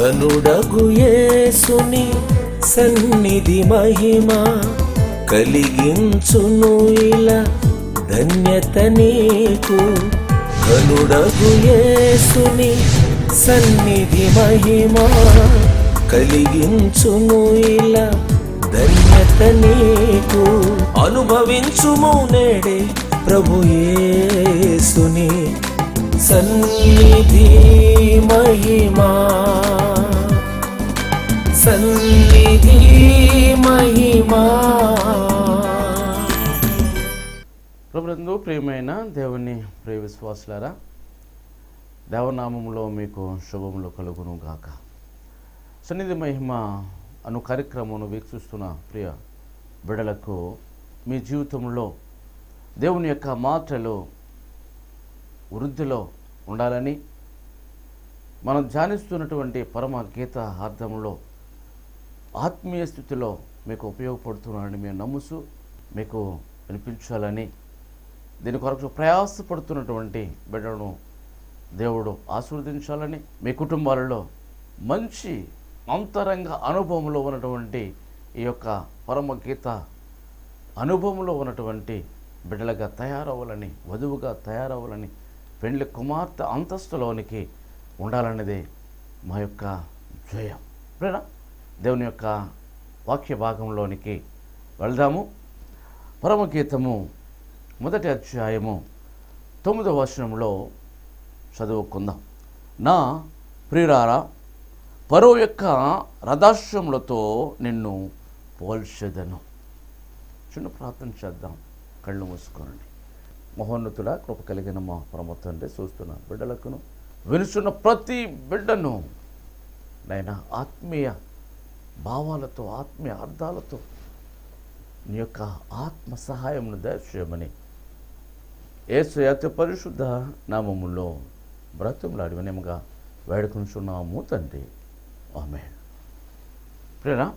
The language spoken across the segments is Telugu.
ఘనుడగు యేసుని సన్నిధి మహిమ కలిగించును ఇలా ధన్యత నీకు. ఘనుడగు యేసుని సన్నిధి మహిమ కలిగించును ఇలా ధన్యత నీకు. అనుభవించుము నేడే ప్రభు యేసుని సన్నిధి మహిమా, సన్నిధి మహిమా. ప్రభునందు ప్రియమైన దేవుని ప్రియ విశ్వాసులారా, దేవనామములో మీకు శుభములు కలుగును గాక. సన్నిధి మహిమ అను కార్యక్రమమును వీక్షిస్తున్న ప్రియ బిడ్డలకు మీ జీవితంలో దేవుని యొక్క మాటలు వృద్ధిలో ఉండాలని మనం ధ్యానిస్తున్నటువంటి పరమ గీత అర్థంలో ఆత్మీయ స్థితిలో మీకు ఉపయోగపడుతున్నానని మేము నమ్ముసు మీకు వినిపించాలని దీని కొరకు ప్రయాసపడుతున్నటువంటి బిడ్డలను దేవుడు ఆశీర్వదించాలని, మీ కుటుంబాలలో మంచి అంతరంగ అనుభవంలో ఉన్నటువంటి ఈ యొక్క పరమ గీత అనుభవంలో ఉన్నటువంటి బిడ్డలుగా తయారవ్వాలని, వధువుగా తయారవ్వాలని, పెండ్లి కుమార్తె అంతస్తులోనికి ఉండాలన్నదే మా యొక్క ధ్యేయం. ప్రేరణ దేవుని యొక్క వాక్య భాగంలోనికి వెళ్దాము. పరమగీతము 1వ అధ్యాయము 9వ వచనంలో చదువుకుందాం. నా ప్రియులారా, ఫరో యొక్క రథాశ్వములతో నిన్ను పోల్చెదను. చిన్న ప్రార్థన చేద్దాం. కళ్ళు మూసుకోండి. మహోన్నతుడా, కృప కలిగిన మా పరమ తండ్రి, చూస్తున్న బిడ్డలకును వినుచున్న ప్రతి బిడ్డను నైనా ఆత్మీయ భావాలతో, ఆత్మీయ అర్థాలతో నీ యొక్క ఆత్మ సహాయమును దయచేయమని యేసు అతి పరిశుద్ధ నామములో బ్రతుములాడి వినయముగా వేడుకొనుచున్నాము తండ్రి, ఆమేన్. ప్రియరా,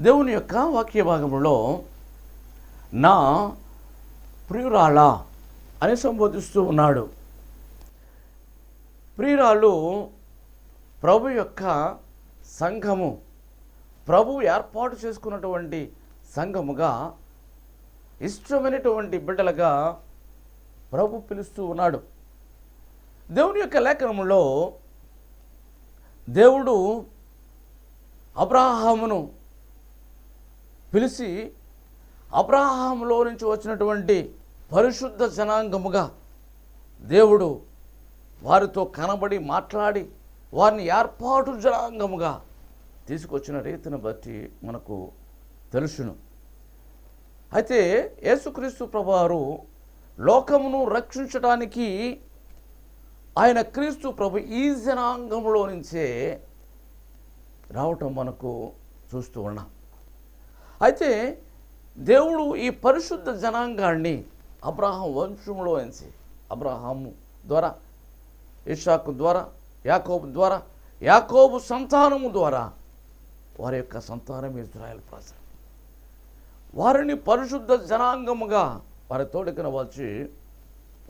దేవుని యొక్క వాక్య భాగంలో నా ప్రియురాలా అని సంబోధిస్తూ ఉన్నాడు. ప్రియురాలు ప్రభు యొక్క సంఘము, ప్రభు ఏర్పాటు చేసుకున్నటువంటి సంఘముగా, ఇష్టమైనటువంటి బిడ్డలుగా ప్రభు పిలుస్తూ ఉన్నాడు. దేవుని యొక్క లేఖనములో దేవుడు అబ్రాహామును పిలిచి అబ్రాహాములో నుంచి వచ్చినటువంటి పరిశుద్ధ జనాంగముగా దేవుడు వారితో కనబడి మాట్లాడి వారిని ఏర్పాటు జనాంగముగా తీసుకొచ్చిన రీతిని బట్టి మనకు తెలుసును. అయితే యేసుక్రీస్తు ప్రభువారు లోకమును రక్షించడానికి ఆయన క్రీస్తు ప్రభు ఈ జనాంగంలో నుంచే రావటం మనకు చూస్తూ ఉన్నాం. అయితే దేవుడు ఈ పరిశుద్ధ జనాంగాన్ని అబ్రాహాం వంశంలో నుంచి, అబ్రాహాము ద్వారా, ఇస్సాకు ద్వారా, యాకోబు ద్వారా, యాకోబు సంతానము ద్వారా, వారి యొక్క సంతానం ఇశ్రాయేలు ప్రజలు, వారిని పరిశుద్ధ జనాంగముగా వారి తోడుకున వచ్చి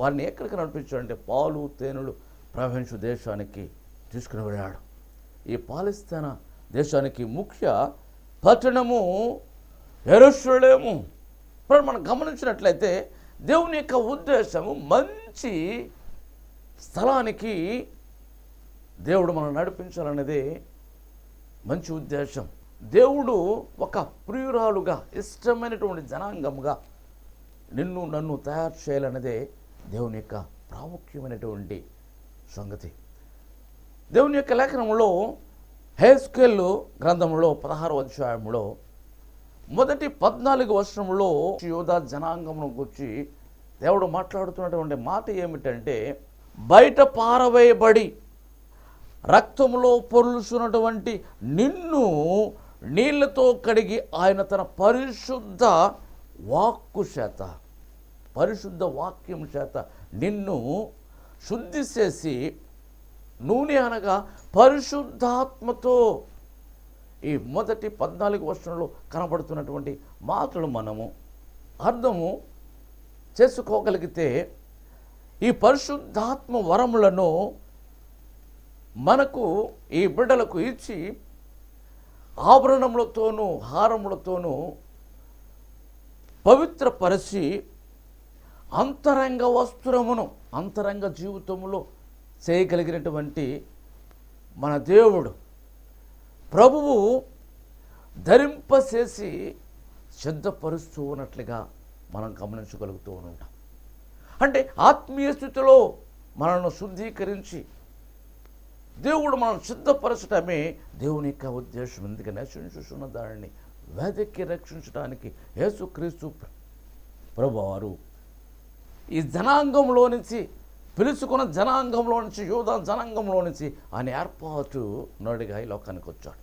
వారిని ఎక్కడికి నడిపించాడంటే పాలు తేనెలు ప్రవహించు దేశానికి తీసుకుని వెళ్ళాడు. ఈ పాలస్తీనా దేశానికి ముఖ్య పట్టణము యెరూషలేము. ఇప్పుడు మనం గమనించినట్లయితే దేవుని యొక్క ఉద్దేశము మంచి స్థలానికి దేవుడు మనం నడిపించాలనేది మంచి ఉద్దేశం. దేవుడు ఒక ప్రియురాలుగా, ఇష్టమైనటువంటి జనాంగముగా నిన్ను నన్ను తయారు చేయాలన్నదే దేవుని యొక్క ప్రాముఖ్యమైనటువంటి సంగతి. దేవుని యొక్క లేఖనంలో హెస్కేలు గ్రంథంలో 16వ అధ్యాయంలో మొదటి 14 వచనంలో యోధా జనాంగమును గురించి దేవుడు మాట్లాడుతున్నటువంటి మాట ఏమిటంటే, బయట పారవేయబడి రక్తంలో పొర్లుచున్నటువంటి నిన్ను నీళ్లతో కడిగి ఆయన తన పరిశుద్ధ వాక్కు చేత, పరిశుద్ధ వాక్యం చేత నిన్ను శుద్ధి చేసి, నూనె అనగా పరిశుద్ధాత్మతో, ఈ మొదటి 14 వచనంలో కనబడుతున్నటువంటి మాటలు మనము అర్థము చేసుకోగలిగితే ఈ పరిశుద్ధాత్మ వరములను మనకు ఈ బిడ్డలకు ఇచ్చి ఆభరణములతోనూ హారములతోనూ పవిత్రపరిచి అంతరంగ వస్త్రమును అంతరంగ జీవితంలో చేయగలిగినటువంటి మన దేవుడు ప్రభువు ధరింపచేసి సిద్ధపరుస్తూ ఉన్నట్లుగా మనం గమనించగలుగుతూ ఉంటాం. అంటే ఆత్మీయ స్థితిలో మనల్ని శుద్ధీకరించి దేవుడు మనం సిద్ధపరచడమే దేవుని యొక్క ఉద్దేశం. ఎందుకని నశించుచున్న దానిని వెదకి రక్షించడానికి యేసుక్రీస్తు ప్రభువారు ఈ జనాంగంలో నుంచి పిలుచుకున్న జనాంగంలో నుంచి యూదా జనాంగంలో నుంచి ఆయన ఏర్పాటు నడిగా ఈ లోకానికి వచ్చాడు.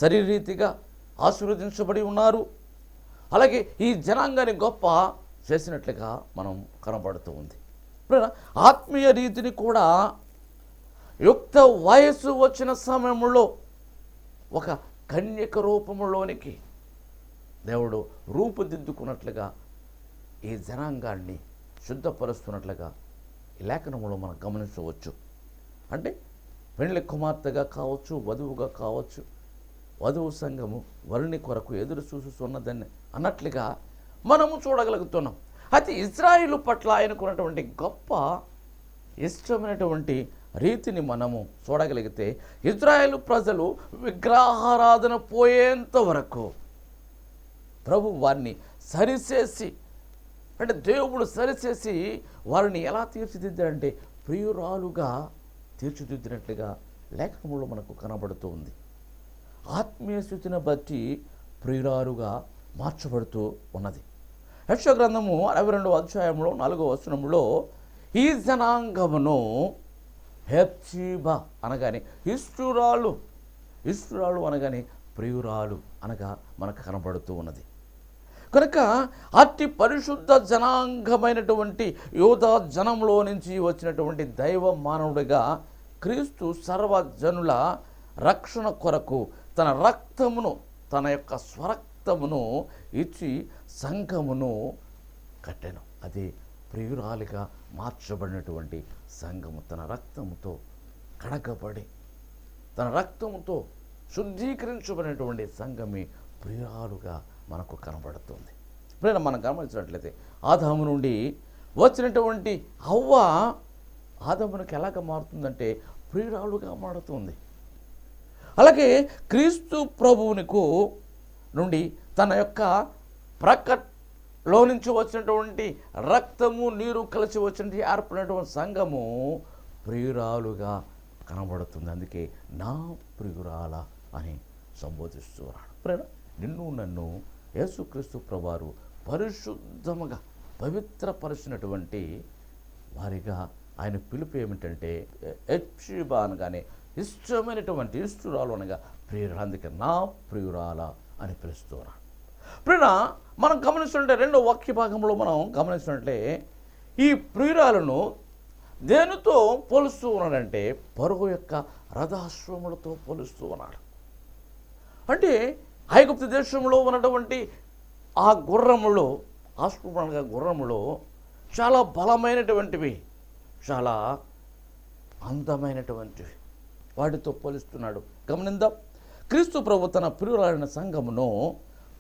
శరీరీతిగా ఆశీర్వదించబడి ఉన్నారు. అలాగే ఈ జనాంగాన్ని గొప్ప చేసినట్లుగా మనం కనబడుతూ ఉంది. ఆత్మీయ రీతిని కూడా యుక్త వయస్సు వచ్చిన సమయంలో ఒక కన్యక రూపంలోనికి దేవుడు రూపుదిద్దుకున్నట్లుగా ఈ జనాంగాన్ని శుద్ధపరుస్తున్నట్లుగా ఈ లేఖనంలో మనం గమనించవచ్చు. అంటే పెళ్లి కుమార్తెగా కావచ్చు, వధువుగా కావచ్చు, వధువు సంఘము వరుని కొరకు ఎదురు చూస్తున్నదని అన్నట్లుగా మనము చూడగలుగుతున్నాం. అయితే ఇజ్రాయిలు పట్ల ఆయనకున్నటువంటి గొప్ప ఇష్టమైనటువంటి రీతిని మనము చూడగలిగితే ఇజ్రాయేలు ప్రజలు విగ్రహారాధన పోయేంత వరకు ప్రభు వారిని సరిచేసి, అంటే దేవుడు సరిచేసి వారిని ఎలా తీర్చిదిద్దారంటే ప్రియురాలుగా తీర్చిదిద్దినట్లుగా లేఖనంలో మనకు కనబడుతూ ఉంది. ఆత్మీయ స్థితిని బట్టి ప్రియురాలుగా మార్చబడుతూ ఉన్నది. యెషయా గ్రంథము 62వ అధ్యాయంలో 4వ వచనంలో ఈ జనాంగమును హెప్షీబా అనగానే ఇష్టురాలు అనగానే ప్రియురాలు అనగా మనకు కనబడుతూ ఉన్నది. కనుక అతి పరిశుద్ధ జనాంగమైనటువంటి యూదా జనంలో నుంచి వచ్చినటువంటి దైవ మానవుడిగా క్రీస్తు సర్వజనుల రక్షణ కొరకు తన రక్తమును, తన యొక్క స్వరక్తమును ఇచ్చి సంఘమును కట్టెను. అది ప్రియురాలిగా మార్చబడినటువంటి సంఘము తన రక్తముతో కడగబడి తన రక్తముతో శుద్ధీకరించబడినటువంటి సంఘమే ప్రియురాలుగా మనకు కనబడుతుంది. ఇప్పుడు మనం గమనించినట్లయితే ఆదాము నుండి వచ్చినటువంటి హవ్వ ఆదామునికి ఎలాగ మారుతుందంటే ప్రియురాలుగా మారుతుంది. అలాగే క్రీస్తు ప్రభువునికు నుండి తన యొక్క ప్రక్కలో నుంచి వచ్చినటువంటి రక్తము నీరు కలిసి వచ్చినటువంటి ఏర్పడినటువంటి సంఘము ప్రియురాలుగా కనబడుతుంది. అందుకే నా ప్రియురాల అని సంబోధిస్తున్నాడు. ప్రేమ నిన్ను నన్ను యేసుక్రీస్తు ప్రభువారు పరిశుద్ధముగా పవిత్రపరిచినటువంటి వారిగా ఆయన పిలుపు ఏమిటంటే హెప్షీబా అనగానే ఇష్టమైనటువంటి ఇష్టురాలు అనగా ప్రియురాలు. అందుకే నా ప్రియురాల అని పిలుస్తున్నాడు. ప్రియురా మనం గమనిస్తుంటే రెండో వాక్య భాగంలో మనం గమనిస్తున్నట్లే ఈ ప్రియురాలను దేనితో పోలుస్తూ ఉన్నాడంటే పరుగు యొక్క రథాశ్వములతో పోలుస్తూ ఉన్నాడు. అంటే ఐగుప్తు దేశంలో ఉన్నటువంటి ఆ గుర్రములు, ఆశ్వములుగా గుర్రములు చాలా బలమైనటువంటివి, చాలా అందమైనటువంటివి, వాటితో పోలుస్తున్నాడు. గమనిందాం, క్రీస్తు ప్రభు తన ప్రియురాలైన సంఘమును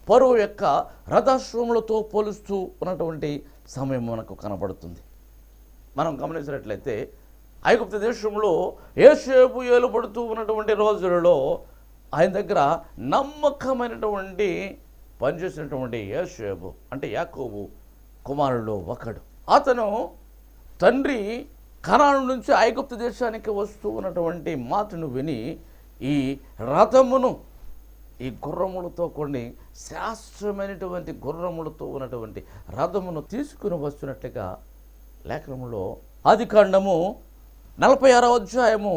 పరువు యొక్క రథాశ్వములతో పోలుస్తూ ఉన్నటువంటి సమయం మనకు కనబడుతుంది. మనం గమనించినట్లయితే ఐగుప్తు దేశంలో యోసేపు ఏలుబడుతూ ఉన్నటువంటి రోజులలో ఆయన దగ్గర నమ్మకమైనటువంటి పనిచేసినటువంటి యోసేపు అంటే యాకోబు కుమారుల్లో ఒకడు. అతను తండ్రి కనాను నుంచి ఐగుప్తు దేశానికి వస్తూ ఉన్నటువంటి మాటను విని ఈ రథమును, ఈ గుర్రములతో కొన్ని శాస్త్రమైనటువంటి గుర్రములతో ఉన్నటువంటి రథమును తీసుకుని వస్తున్నట్లుగా లేఖనములో ఆదికాండము 46వ అధ్యాయము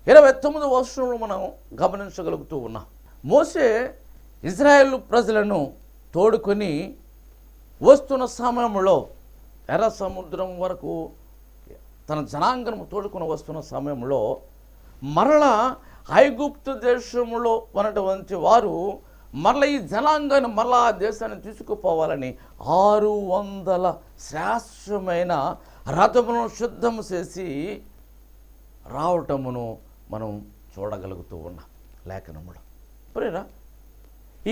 29వ వచనంలో మనం గమనించగలుగుతూ ఉన్నాం. మోషే ఇజ్రాయేలు ప్రజలను తోడుకొని వస్తున్న సమయంలో ఎర్ర సముద్రం వరకు తన జనాంగము తోడుకొని వస్తున్న సమయంలో మరలా ఐగుప్తు దేశంలో ఉన్నటువంటి వారు మరలా ఈ జనాంగాన్ని మరలా ఆ దేశాన్ని తీసుకుపోవాలని 600 శ్రేష్టమైన రథమును సిద్ధము చేసి రావటమును మనం చూడగలుగుతూ ఉన్నాం లేఖనములు. ప్రియరా,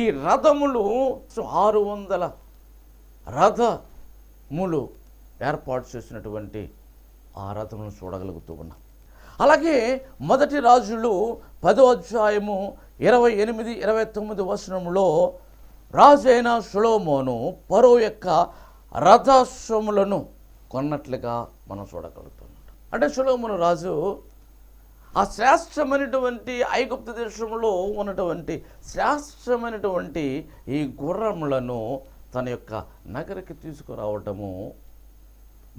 ఈ రథములు 600 రథములు ఏర్పాటు చేసినటువంటి ఆ రథములను చూడగలుగుతూ ఉన్నాం. అలాగే మొదటి రాజులు 10వ అధ్యాయము 28, 29 వచనములో రాజు అయిన సొలొమోను ఫరో యొక్క రథాశ్వములను కొన్నట్లుగా మనం చూడగలుగుతున్నాం. అంటే సొలొమోను రాజు ఆ శ్రేష్టమైనటువంటి ఐగుప్తు దేశంలో ఉన్నటువంటి శ్రేష్టమైనటువంటి ఈ గుర్రములను తన యొక్క నగరికి తీసుకురావటము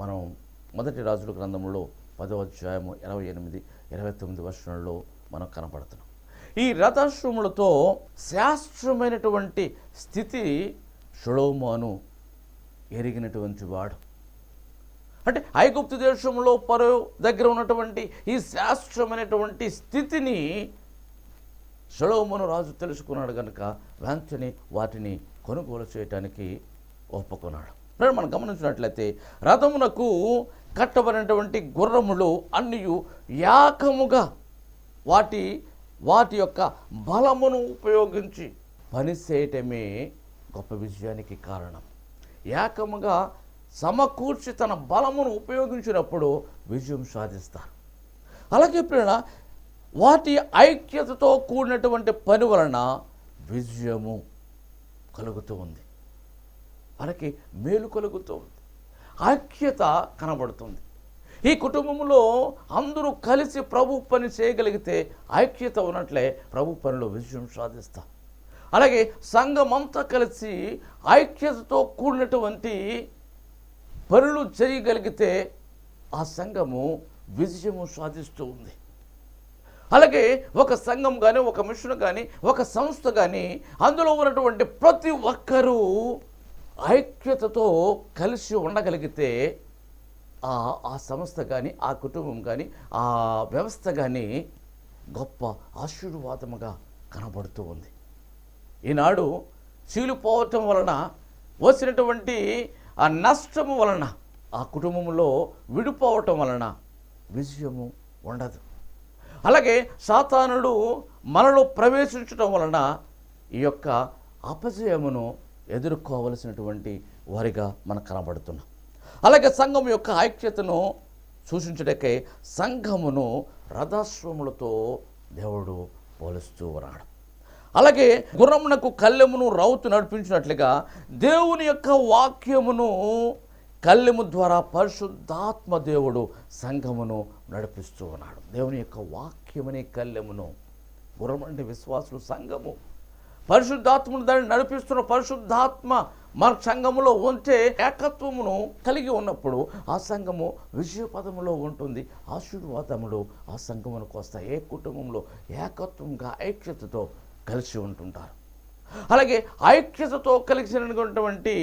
మనం మొదటి రాజుల గ్రంథంలో 10వ అధ్యాయము 28, 29 వచనంలో మనం కనపడుతున్నాం. ఈ రథాశ్వములతో శాస్త్రమైనటువంటి స్థితి సొలొమోను ఎరిగినటువంటి వాడు. అంటే ఐగుప్తు దేశంలో ఫరో దగ్గర ఉన్నటువంటి ఈ శాస్త్రమైనటువంటి స్థితిని సొలొమోను రాజు తెలుసుకున్నాడు కనుక వెంటనే వాటిని కొనుగోలు చేయటానికి ఒప్పుకున్నాడు. మనం గమనించినట్లయితే రథమునకు కట్టబడినటువంటి గుర్రములు అన్నీ ఏకముగా వాటి యొక్క బలమును ఉపయోగించి పనిచేయటమే గొప్ప విజయానికి కారణం. ఏకముగా సమకూర్చి తన బలమును ఉపయోగించినప్పుడు విజయం సాధిస్తారు. అలాగే ప్రేరణ వాటి ఐక్యతతో కూడినటువంటి పని వలన విజయము కలుగుతూ ఉంది, మనకి మేలు కలుగుతూ ఉంది, ఐక్యత కనబడుతుంది. ఈ కుటుంబంలో అందరూ కలిసి ప్రభు పని చేయగలిగితే ఐక్యత ఉన్నట్లే ప్రభు పనిలో విజయం సాధిస్తాం. అలాగే సంఘమంతా కలిసి ఐక్యతతో కూడినటువంటి పనులు చేయగలిగితే ఆ సంఘము విజయము సాధిస్తూ ఉంది. అలాగే ఒక సంఘం కానీ, ఒక మిషన్ కానీ, ఒక సంస్థ కానీ, అందులో ఉన్నటువంటి ప్రతి ఒక్కరూ ఐక్యతతో కలిసి ఉండగలిగితే ఆ సంస్థ కానీ, ఆ కుటుంబం కానీ, ఆ వ్యవస్థ కానీ గొప్ప ఆశీర్వాదముగా కనబడుతూ ఉంది. ఈనాడు చీలిపోవటం వలన వచ్చినటువంటి ఆ నష్టము వలన, ఆ కుటుంబంలో విడిపోవటం వలన విజయము ఉండదు. అలాగే సాతానుడు మనలో ప్రవేశించటం వలన ఈ యొక్క అపజయమును ఎదుర్కోవలసినటువంటి వారిగా మనకు కనబడుతున్నాం. అలాగే సంఘం యొక్క ఐక్యతను సూచించడానికై సంఘమును రథాశ్వములతో దేవుడు పోలుస్తూ ఉన్నాడు. అలాగే గుర్రమునకు కళ్ళెమును రౌతు నడిపించినట్లుగా దేవుని యొక్క వాక్యమును కళ్ళెము ద్వారా పరిశుద్ధాత్మ దేవుడు సంఘమును నడిపిస్తూ ఉన్నాడు. దేవుని యొక్క వాక్యమనే కళ్ళెమును, గుర్రం అంటే విశ్వాసులు సంఘము, పరిశుద్ధాత్మను దాన్ని నడిపిస్తున్న పరిశుద్ధాత్మ మన సంఘములో ఉంటే ఏకత్వమును కలిగి ఉన్నప్పుడు ఆ సంఘము విజయపదములో ఉంటుంది, ఆశీర్వాదములు ఆ సంఘమునకు వస్తాయి. ఏ కుటుంబంలో ఏకత్వంగా ఐక్యతతో కలిసి ఉంటుంటారు. అలాగే ఐక్యతతో కలిసినటువంటి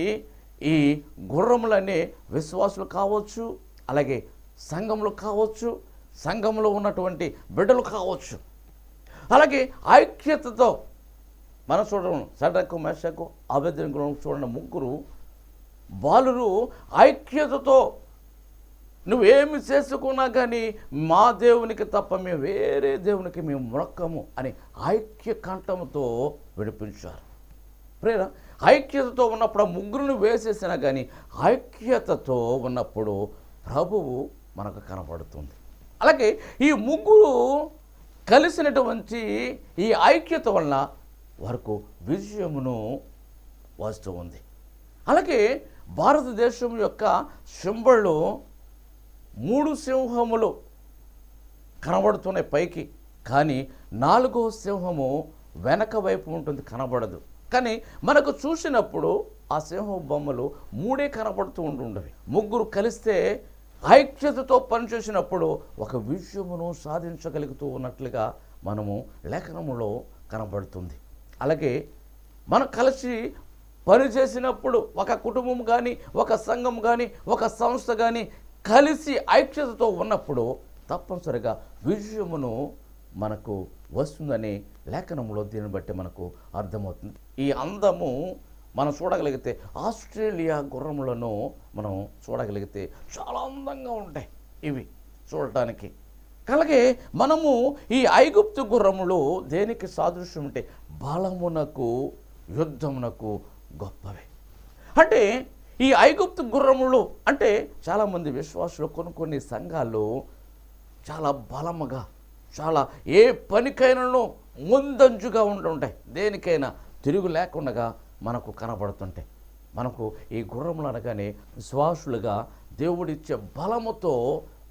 ఈ గుర్రములనే విశ్వాసులు కావచ్చు, అలాగే సంఘములు కావచ్చు, సంఘంలో ఉన్నటువంటి బిడ్డలు కావచ్చు. అలాగే ఐక్యతతో మనం చూడడం షడ్రకు, మెషకు, అబేద్నెగోను చూడండి, ముగ్గురు బాలురు ఐక్యతతో నువ్వేమి చేసుకున్నా కానీ మా దేవునికి తప్ప మేము వేరే దేవునికి మేము మొక్కము అని ఐక్య కంఠముతో విడిపించారు. ప్రేర ఐక్యతతో ఉన్నప్పుడు ఆ ముగ్గురుని వేసేసినా కానీ ఐక్యతతో ఉన్నప్పుడు ప్రభువు మనకు కనపడుతుంది. అలాగే ఈ ముగ్గురు కలిసినటువంటి ఈ ఐక్యత వలన వరకు విజయమును వస్తూ ఉంది. అలాగే భారతదేశం యొక్క సింబళ్ళు 3 సింహములు కనబడుతున్నాయి పైకి, కానీ 4వ సింహము వెనక వైపు ఉంటుంది, కనబడదు. కానీ మనకు చూసినప్పుడు ఆ సింహం బొమ్మలు 3 కనబడుతూ ఉంటుండవి. ముగ్గురు కలిస్తే ఐక్యతతో పనిచేసినప్పుడు ఒక విజయమును సాధించగలుగుతూ ఉన్నట్లుగా మనము లేఖనములో కనబడుతుంది. అలాగే మనం కలిసి పనిచేసినప్పుడు ఒక కుటుంబం కానీ, ఒక సంఘం కానీ, ఒక సంస్థ కానీ కలిసి ఐక్యతతో ఉన్నప్పుడు తప్పనిసరిగా విజయమును మనకు వస్తుందని లేఖనములో దీన్ని బట్టి మనకు అర్థమవుతుంది. ఈ అందము మనం చూడగలిగితే ఆస్ట్రేలియా గుర్రములను మనం చూడగలిగితే చాలా అందంగా ఉంటాయి ఇవి చూడటానికి. అలాగే మనము ఈ ఐగుప్తు గుర్రములు దేనికి సాదృశ్యం అంటే బలమునకు, యుద్ధమునకు గొప్పవి. అంటే ఈ ఐగుప్తు గుర్రములు అంటే చాలామంది విశ్వాసులు కొన్ని సంఘాలు చాలా బలముగా, చాలా ఏ పనికైనాను ముందంజుగా ఉంటుంటాయి, దేనికైనా తిరుగు లేకుండా మనకు కనబడుతుంటాయి. మనకు ఈ గుర్రములు అనగానే విశ్వాసులుగా దేవుడిచ్చే బలముతో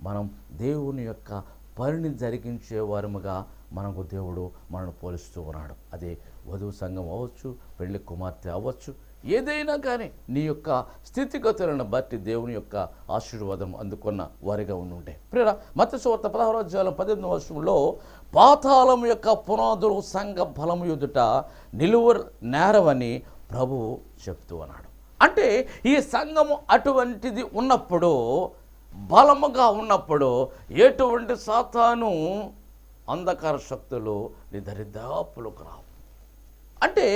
మనం దేవుని యొక్క పనిని జరిగించే వారముగా మనకు దేవుడు మనల్ని పోలిస్తూ ఉన్నాడు. అది వధువు సంఘం అవ్వచ్చు, పెళ్లి కుమార్తె అవ్వచ్చు, ఏదైనా కానీ నీ యొక్క స్థితిగతులను బట్టి దేవుని యొక్క ఆశీర్వాదం అందుకున్న వారిగా ఉండుంటే. ప్రియరా, మత్తయి సువార్త 16:18 పాతాళం యొక్క పునాదులు సంఘ బలము ఎదుట నిలువ నేరవని ప్రభువు చెప్తూ ఉన్నాడు. అంటే ఈ సంఘము అటువంటిది ఉన్నప్పుడు, బలముగా ఉన్నప్పుడు ఎటువంటి సాతాను అంధకార శక్తులు నీ దరిదాపులకు రావు. అంటే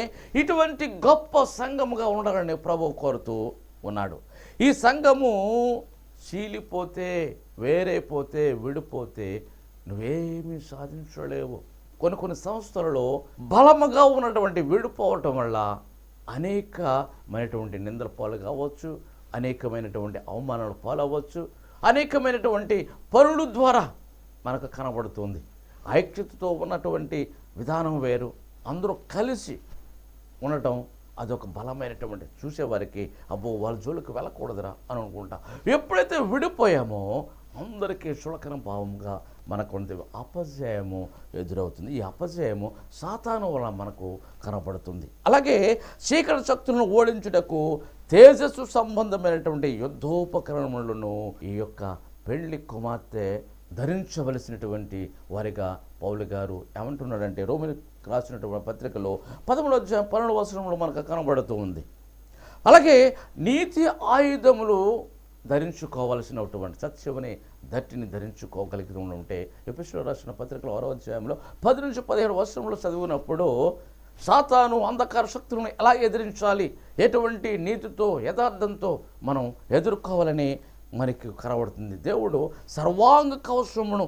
ఇటువంటి గొప్ప సంఘముగా ఉండాలని ప్రభువు కోరుతూ ఉన్నాడు. ఈ సంఘము చీలిపోతే, వేరైపోతే, విడిపోతే నువ్వేమీ సాధించలేవు. కొన్ని సంస్థలలో బలముగా ఉన్నటువంటి విడిపోవటం వల్ల అనేకమైనటువంటి నిందల పాలు కావచ్చు, అనేకమైనటువంటి అవమానాల పాలు అవ్వచ్చు, అనేకమైనటువంటి పనుల ద్వారా మనకు కనబడుతుంది. ఐక్యతతో ఉన్నటువంటి విధానం వేరు, అందరూ కలిసి ఉండటం అదొక బలమైనటువంటి, చూసేవారికి అబ్బో వాళ్ళ జోలికి వెళ్ళకూడదురా అని అనుకుంటా. ఎప్పుడైతే విడిపోయామో అందరికీ చులకన భావంగా మనకు అపజయము ఎదురవుతుంది. ఈ అపజయము సాతాను వల్ల మనకు కనబడుతుంది. అలాగే చీకటి శక్తులను ఓడించుటకు తేజస్సు సంబంధమైనటువంటి యుద్ధోపకరణములను ఈ యొక్క పెళ్లి కుమార్తె ధరించవలసినటువంటి వారిగా పౌలు గారు ఏమంటున్నాడంటే రోమిలకు రాసినటువంటి పత్రికలో 11:12 మనకు కనబడుతూ ఉంది. అలాగే నీతి ఆయుధములు ధరించుకోవలసినటువంటి సత్యమనే దట్టిని ధరించుకోగలిగి ఉంటే ఎఫెసీయులకు రాసిన పత్రికలో 6:10-15 చదివినప్పుడు సాతాను అంధకార శక్తులను ఎలా ఎదిరించాలి, ఎటువంటి నీతితో యథార్థంతో మనం ఎదుర్కోవాలని మనకి కనబడుతుంది. దేవుడు సర్వాంగ కవచమును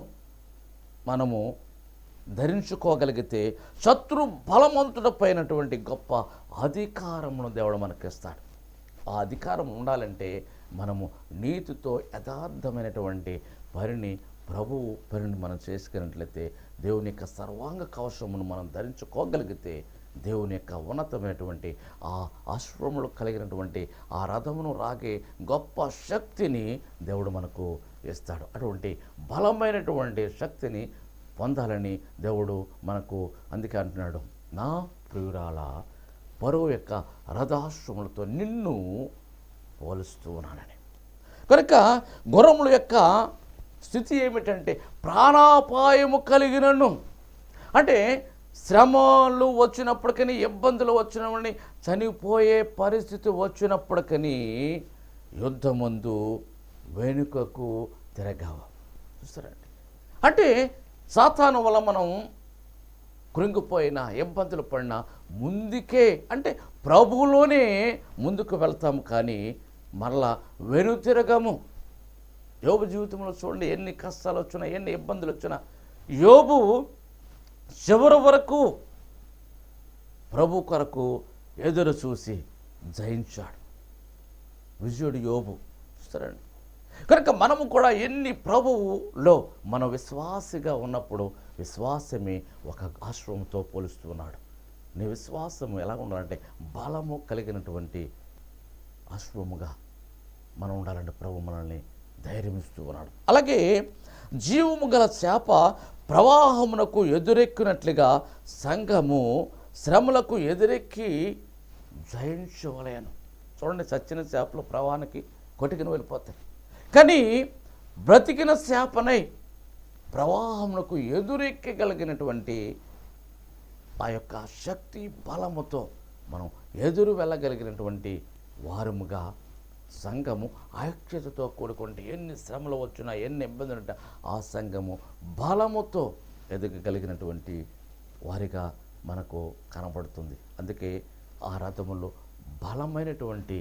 మనము ధరించుకోగలిగితే శత్రు బలవంతుడపైనటువంటి గొప్ప అధికారమును దేవుడు మనకిస్తాడు. ఆ అధికారం ఉండాలంటే మనము నీతితో యథార్థమైనటువంటి ప్రభువు పనిని మనం చేసుకున్నట్లయితే, దేవుని యొక్క సర్వాంగ కవచమును మనం ధరించుకోగలిగితే దేవుని యొక్క ఉన్నతమైనటువంటి ఆ అశ్వములు కలిగినటువంటి ఆ రథమును రాగే గొప్ప శక్తిని దేవుడు మనకు ఇస్తాడు. అటువంటి బలమైనటువంటి శక్తిని పొందాలని దేవుడు మనకు అందుకే అంటున్నాడు, నా ప్రియురాల పరువు యొక్క రథాశ్వములతో నిన్ను పోలుస్తూ ఉన్నానని. కనుక గుర్రముల యొక్క స్థితి ఏమిటంటే ప్రాణాపాయము కలిగినను, అంటే శ్రమలు వచ్చినప్పటికీ, ఇబ్బందులు వచ్చినప్పటికీ, చనిపోయే పరిస్థితి వచ్చినప్పటికీ యుద్ధమందు వెనుకకు తిరగావ. చూస్తారండి, అంటే సాతాను వల్ల మనం కృంగిపోయినా, ఇబ్బందులు పడినా ముందుకే, అంటే ప్రభువులోనే ముందుకు వెళ్తాము, కానీ మరలా వెనుతిరగము. యోబు జీవితంలో చూడండి, ఎన్ని కష్టాలు వచ్చినా, ఎన్ని ఇబ్బందులు వచ్చినా యోబు చివరి వరకు ప్రభు కొరకు ఎదురు చూసి జయించాడు. విజయుడు యోబు. చూస్తారండి, కనుక మనము కూడా ఎన్ని ప్రభువులో మన విశ్వాసిగా ఉన్నప్పుడు విశ్వాసమే ఒక ఆశ్రమంతో పోలుస్తున్నాడు. నీ విశ్వాసము ఎలా ఉండాలంటే బలము కలిగినటువంటి అశ్వముగా మనం ఉండాలంటే ప్రభు మనల్ని ధైర్యమిస్తూ ఉన్నాడు. అలాగే జీవము గల చేప ప్రవాహమునకు ఎదురెక్కినట్లుగా సంఘము శ్రమలకు ఎదురెక్కి జయించవలేను. చూడండి, చచ్చిన చేపలు ప్రవాహానికి కొట్టుకుని వెళ్ళిపోతాయి, కానీ బ్రతికిన చేపనై ప్రవాహమునకు ఎదురెక్కగలిగినటువంటి ఆ యొక్క శక్తి బలముతో మనం ఎదురు వెళ్ళగలిగినటువంటి వారముగా సంఘము ఐక్యతతో కూడుకుంటే ఎన్ని శ్రమలు వచ్చినా, ఎన్ని ఇబ్బందులు ఉంటా ఆ సంఘము బలముతో ఎదగగలిగినటువంటి వారిగా మనకు కనబడుతుంది. అందుకే ఆ రథములో బలమైనటువంటి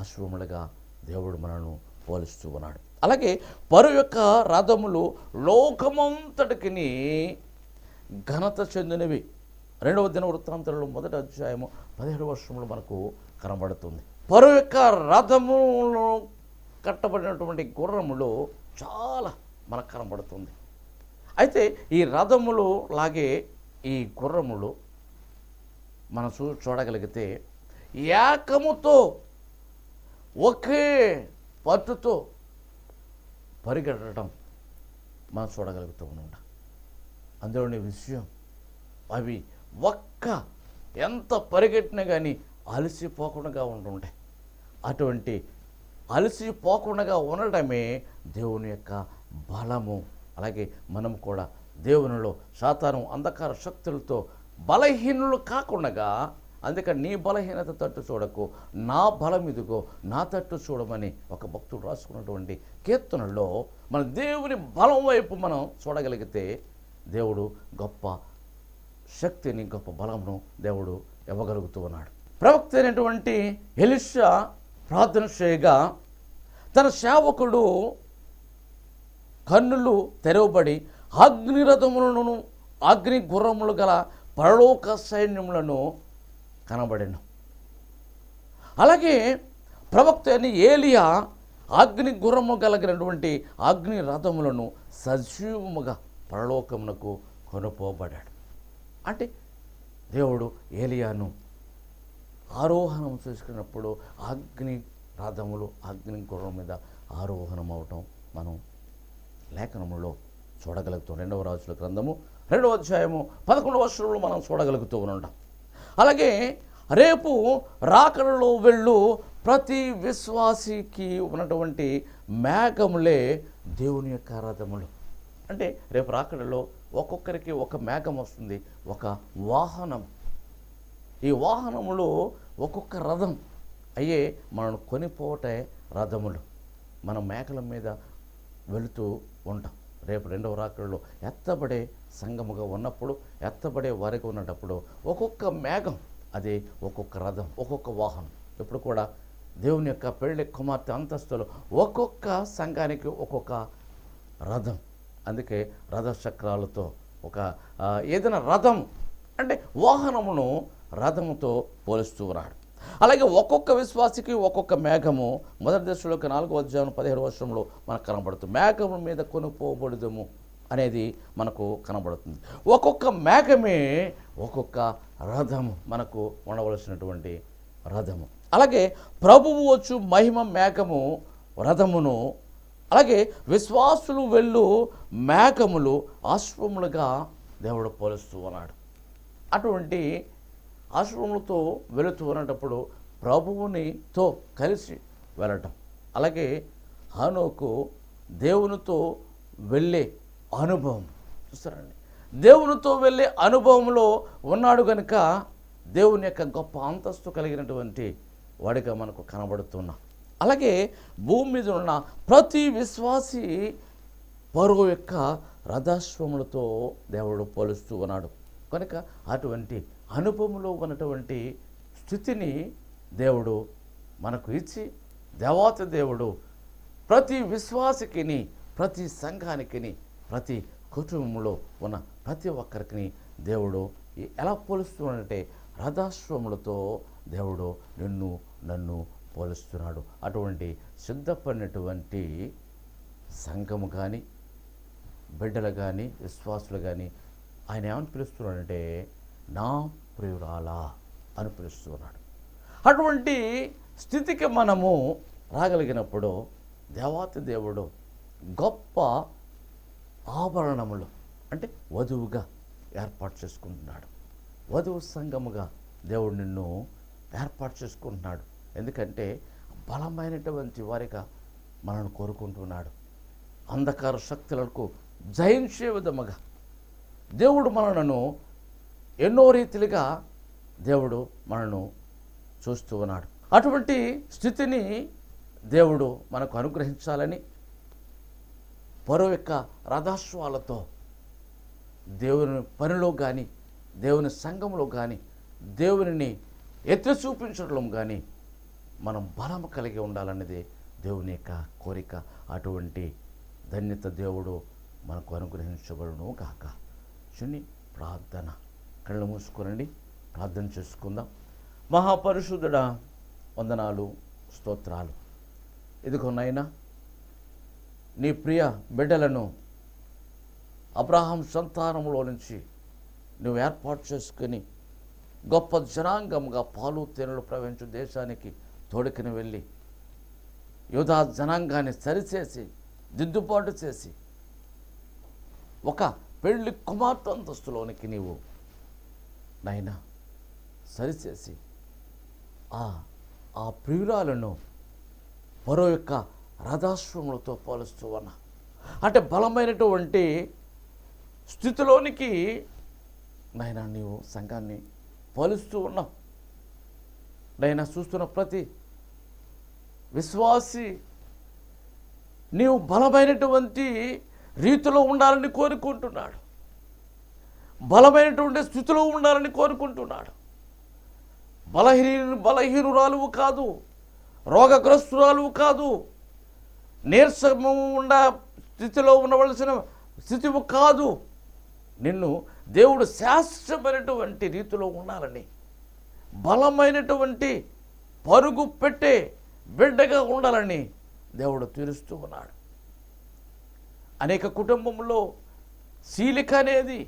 అశ్వములుగా దేవుడు మనను పోలుస్తూ ఉన్నాడు. అలాగే పరు యొక్క రథములు లోకమంతటికి ఘనత చెందినవి. 2వ దినవృత్తాంతంలో 1వ అధ్యాయము 17వ వచనంలో మనకు కనబడుతుంది. పరు యొక్క రథములు కట్టబడినటువంటి గుర్రములు చాలా మనకు కనబడుతుంది. అయితే ఈ రథములు లాగే ఈ గుర్రములు మనం చూడగలిగితే ఏకముతో ఒకే పట్టుతో పరిగెట్టడం మనం చూడగలుగుతూ ఉంటాం. అందులోని విషయం అవి ఎంత పరిగెట్టినా కానీ అలసిపోకుండా ఉంటుంటాయి. అటువంటి అలసిపోకుండా ఉండడమే దేవుని యొక్క బలము. అలాగే మనం కూడా దేవునిలో సాతాను అంధకార శక్తులతో బలహీనులు కాకుండా, అందుకని నీ బలహీనత తట్టు చూడకు, నా బలం ఇదిగో నా తట్టు చూడమని ఒక భక్తుడు రాసుకున్నటువంటి కీర్తనలో మన దేవుని బలం వైపు మనం చూడగలిగితే దేవుడు గొప్ప శక్తిని, గొప్ప బలమును దేవుడు ఇవ్వగలుగుతూ ఉన్నాడు. ప్రవక్త అయినటువంటి ఎలీషా ప్రార్థన చేయగా తన సేవకుడు కన్నులు తెరవబడి అగ్నిరథములను అగ్ని గుర్రములు గల పరలోక సైన్యములను కనబడెను. అలాగే ప్రవక్త అయిన ఏలియా అగ్ని గుర్రము కలిగినటువంటి అగ్ని రథములను సజీవముగా పరలోకమునకు కొనుపోబడ్డాడు. అంటే దేవుడు ఏలియాను ఆరోహణం చేసుకున్నప్పుడు అగ్ని రథములు అగ్ని గుర్రం మీద ఆరోహణం అవటం మనం లేఖనములో చూడగలుగుతాం. 2వ రాజుల గ్రంథము 2వ అధ్యాయము 11వ వచనంలో మనం చూడగలుగుతూ ఉంటాం. అలాగే రేపు రాకడలో వెళ్ళు ప్రతి విశ్వాసికి ఉన్నటువంటి మేఘములే దేవుని యొక్క రథములు. అంటే రేపు రాకడలో ఒక్కొక్కరికి ఒక మేఘం వస్తుంది, ఒక వాహనం. ఈ వాహనములు ఒక్కొక్క రథం అయ్యే మనం కొనిపోటే రథములు. మనం మేకల మీద వెళుతూ ఉంటాం. రేపు 2వ రాకడలో ఎత్తబడే సంఘముగా ఉన్నప్పుడు, ఎత్తబడే వారికి ఉన్నప్పుడు ఒక్కొక్క మేఘం, అది ఒక్కొక్క రథం, ఒక్కొక్క వాహనం. ఇప్పుడు కూడా దేవుని యొక్క పెళ్లి కుమార్తె అంతస్తులు ఒక్కొక్క సంఘానికి ఒక్కొక్క రథం. అందుకే రథచక్రాలతో ఒక ఏదైనా రథం అంటే వాహనమును రథముతో పోలుస్తూ ఉన్నాడు. అలాగే ఒక్కొక్క విశ్వాసికి ఒక్కొక్క మేఘము. 1 దశలోకి 4వ అధ్యాయం 17వ వచనంలో మనకు కనబడుతుంది. మేఘము మీద కొనుపోబడుదము అనేది మనకు కనబడుతుంది. ఒక్కొక్క మేఘమే ఒక్కొక్క రథము, మనకు ఉండవలసినటువంటి రథము. అలాగే ప్రభువు వచ్చు మహిమ మేఘము రథమును, అలాగే విశ్వాసులు వెళ్ళు మేఘములు అశ్వములుగా దేవుడు పోలుస్తూ ఉన్నాడు. అటువంటి అశ్వములతో వెళుతూ ఉన్నప్పుడు ప్రభువునితో కలిసి వెళ్ళటం. అలాగే హనోకు దేవునితో వెళ్ళే అనుభవం చూస్తారండి. దేవునితో వెళ్ళే అనుభవంలో ఉన్నాడు కనుక దేవుని యొక్క గొప్ప అంతస్తు కలిగినటువంటి వాడిగా మనకు కనబడుతున్నాం. అలాగే భూమి మీద ఉన్న ప్రతి విశ్వాసి పరువు యొక్క రథాశ్వములతో దేవుడు పోలుస్తూ ఉన్నాడు కనుక అటువంటి అనుభవంలో ఉన్నటువంటి స్థితిని దేవుడు మనకు ఇచ్చి, దేవాతి దేవుడు ప్రతి విశ్వాసికిని, ప్రతి సంఘానికి, ప్రతి కుటుంబంలో ఉన్న ప్రతి ఒక్కరికి దేవుడు ఎలా పోలుస్తున్నాడంటే రథాశ్వములతో దేవుడు నిన్ను నన్ను పోలుస్తున్నాడు. అటువంటి సిద్ధపడినటువంటి సంఘము కానీ, బిడ్డలు కానీ, విశ్వాసులు కానీ ఆయన ఏమని పిలుస్తున్నాడంటే నా ప్రియురాలా అని పిలుస్తున్నాడు. అటువంటి స్థితికి మనము రాగలిగినప్పుడు దేవాతి దేవుడు గొప్ప ఆభరణములు అంటే వధువుగా ఏర్పాటు చేసుకుంటున్నాడు. వధువు సంఘముగా దేవుడు నిన్ను ఏర్పాటు చేసుకుంటున్నాడు. ఎందుకంటే బలమైనటువంటి వారిగా మనల్ని కోరుకుంటున్నాడు. అంధకార శక్తులకు జయించే విధముగా దేవుడు మనలను ఎన్నో రీతిలుగా దేవుడు మనను చూస్తూ ఉన్నాడు. అటువంటి స్థితిని దేవుడు మనకు అనుగ్రహించాలని పరో యొక్క రథాశ్వాలతో దేవుని పనిలో కానీ, దేవుని సంఘంలో కానీ, దేవునిని ఎత్తి చూపించడం కానీ మనం బలం కలిగి ఉండాలనేది దేవుని యొక్క కోరిక. అటువంటి ధన్యత దేవుడు మనకు అనుగ్రహించబడును గాక. చిన్ని ప్రార్థన. కళ్ళు మూసుకోనండి, ప్రార్థన చేసుకుందాం. మహాపరిశుద్ధుడా, వందనాలు, స్తోత్రాలు. ఇదిగో నాయనా, నీ ప్రియ బిడ్డలను అబ్రహాం సంతానంలో నుంచి నువ్వు ఏర్పాటు చేసుకుని గొప్ప జనాంగంగా పాలు తేనెలు ప్రవహించు దేశానికి తోడుకుని వెళ్ళి యూదా జనాంగాన్ని సరిచేసి దిద్దుబాటు చేసి ఒక పెళ్లి కుమార్తె అంతస్తులోనికి నీవు నాయనా సరిచేసి ఆ ప్రియురాలను మరో యొక్క రథాశ్వములతో పోలుస్తూ ఉన్నా. అంటే బలమైనటువంటి స్థితిలోనికి నాయనా నీవు సంఘాన్ని పోలుస్తూ ఉన్నావు. నాయనా చూస్తున్న ప్రతి విశ్వాసి నీవు బలమైనటువంటి రీతిలో ఉండాలని కోరుకుంటున్నాడు. బలమైనటువంటి స్థితిలో ఉండాలని కోరుకుంటున్నాడు. బలహీనురాలువు కాదు, రోగగ్రస్తురాలువు కాదు, నీరసము ఉండ స్థితిలో ఉండవలసిన స్థితివు కాదు. నిన్ను దేవుడు శాశ్వతమైనటువంటి రీతిలో ఉండాలని, బలమైనటువంటి పరుగు పెట్టే బిడ్డగా ఉండాలని దేవుడు తీరుస్తూ ఉన్నాడు. అనేక కుటుంబంలో శీలిక అనేది,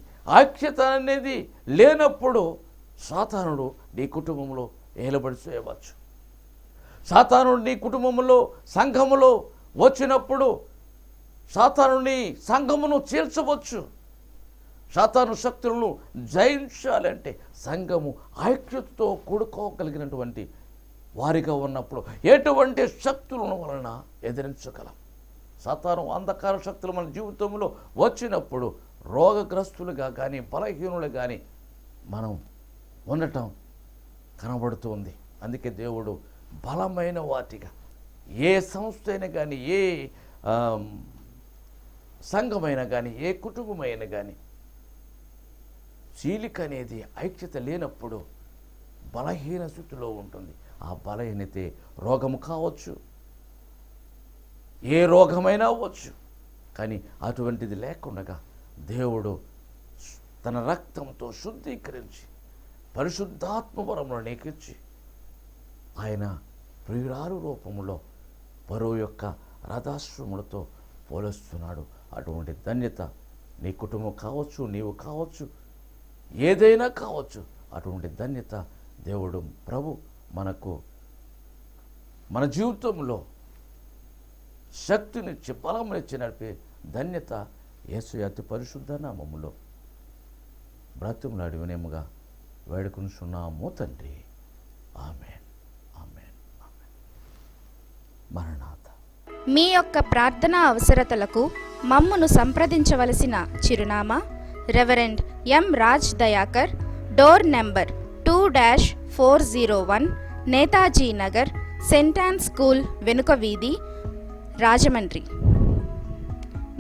ఐక్యత అనేది లేనప్పుడు సాతానుడు నీ కుటుంబంలో ఏలబడి చేయవచ్చు. సాతానుడు నీ కుటుంబంలో సంఘములో వచ్చినప్పుడు సాతానుని సంఘమును చీల్చవచ్చు. సాతాను శక్తులను జయించాలంటే సంఘము ఐక్యతతో కూడుకోగలిగినటువంటి వారిగా ఉన్నప్పుడు ఎటువంటి శక్తులను వలన ఎదిరించగలం. సాతాను అంధకార శక్తులు మన జీవితంలో వచ్చినప్పుడు రోగగ్రస్తులుగా కానీ బలహీనులు కానీ మనం ఉండటం కనబడుతుంది. అందుకే దేవుడు బలమైన వాటిగా ఏ సంస్థ అయినా కానీ, ఏ సంఘమైనా కానీ, ఏ కుటుంబమైనా కానీ చీలిక అనేది ఐక్యత లేనప్పుడు బలహీన స్థితిలో ఉంటుంది. ఆ బలహీనతే రోగము కావచ్చు, ఏ రోగమైనా అవ్వచ్చు. కానీ అటువంటిది లేకుండా దేవుడు తన రక్తంతో శుద్ధీకరించి పరిశుద్ధాత్మ వరమును నీకిచ్చి ఆయన ప్రియురాలు రూపంలో పరో యొక్క రథాశ్వములతో పోలుస్తున్నాడు. అటువంటి ధన్యత నీ కుటుంబం కావచ్చు, నీవు కావచ్చు, ఏదైనా కావచ్చు. అటువంటి ధన్యత దేవుడు ప్రభు మనకు మన జీవితంలో శక్తినిచ్చి బలమునిచ్చి నడిపే ధన్యత యేసు అతి పరిశుద్ధ నామములో బ్రతుములాడి వినయముగా వేడుకొనుచున్నాము తండ్రి. ఆమేన్, ఆమేన్, ఆమేన్. మరణాత. మీ యొక్క ప్రార్థనా అవసరతలకు మమ్మును సంప్రదించవలసిన చిరునామా reverend M Raj Dayakar, door number 2-401, Netaji Nagar, Saint an school వెనుక వీధి, రాజమండ్రి.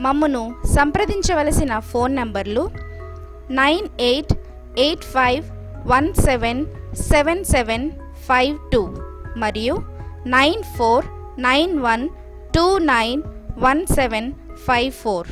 మమ్మును సంప్రదించవలసిన ఫోన్ నంబర్లు 9885177752 మరియు 9491291754.